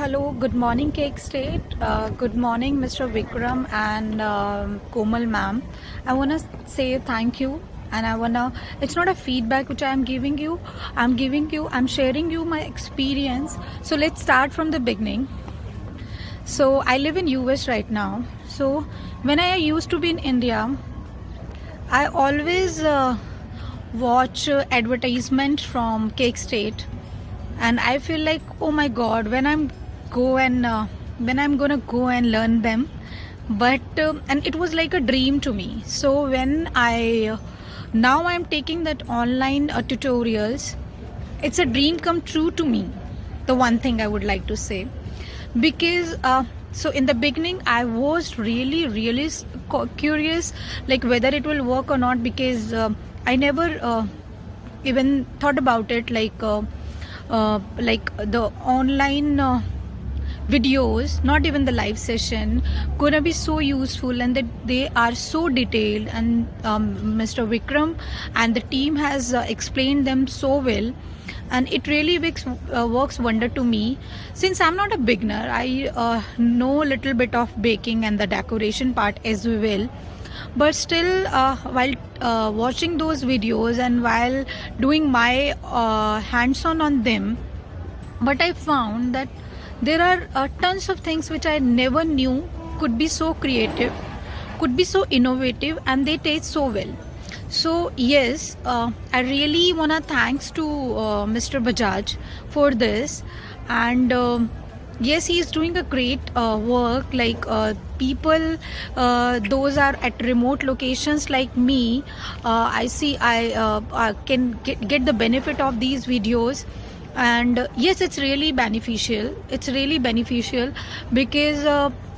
Hello, good morning, Cake State. Good morning, Mr. Vikram and Komal ma'am. I want to say thank you, and it's not a feedback which I am giving you. I'm sharing you my experience. So let's start from the beginning. So I live in US right now. So when I used to be in India, I always watch advertisement from Cake State, and I feel like, oh my god, when I'm gonna go and learn them. But and it was like a dream to me. So when I now I'm taking that online tutorials, it's a dream come true to me. The one thing I would like to say, because so in the beginning I was really curious, like whether it will work or not, because I never even thought about it, like the online videos, not even the live session, gonna be so useful, and that they are so detailed, and Mr. Vikram and the team has explained them so well, and it really works wonder to me. Since I'm not a beginner, I know a little bit of baking and the decoration part as well, but still while watching those videos and while doing my hands-on them, but I found that there are tons of things which I never knew could be so creative, could be so innovative, and they taste so well. So yes, I really wanna thanks to Mr. Bajaj for this, and yes, he is doing a great work. Like people, those are at remote locations like me. I see I can get the benefit of these videos, and yes, it's really beneficial. It's really beneficial because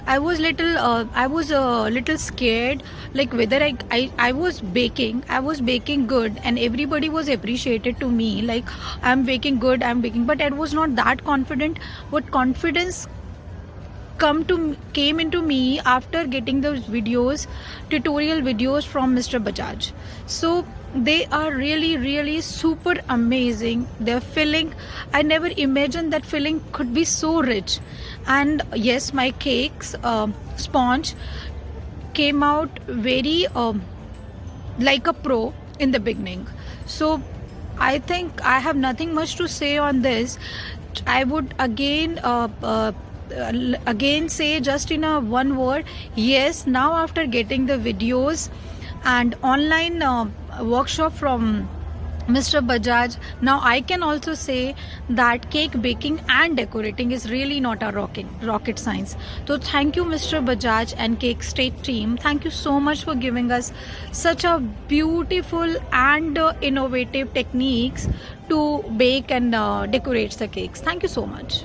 I was a little scared, like whether I was baking good, and everybody was appreciated to me, like I'm baking good, I'm baking, but I was not that confident. What confidence came into me after getting those videos, tutorial videos from Mr. Bajaj. So they are really super amazing. They're filling, I never imagined that filling could be so rich. And yes, my cakes sponge came out very like a pro in the beginning. So I think I have nothing much to say on this. I would again say just in a one word, yes, now after getting the videos and online workshop from Mr. Bajaj, now I can also say that cake baking and decorating is really not a rocket science. So thank you, Mr. Bajaj and Cake State team. Thank you so much for giving us such a beautiful and innovative techniques to bake and decorate the cakes. Thank you so much.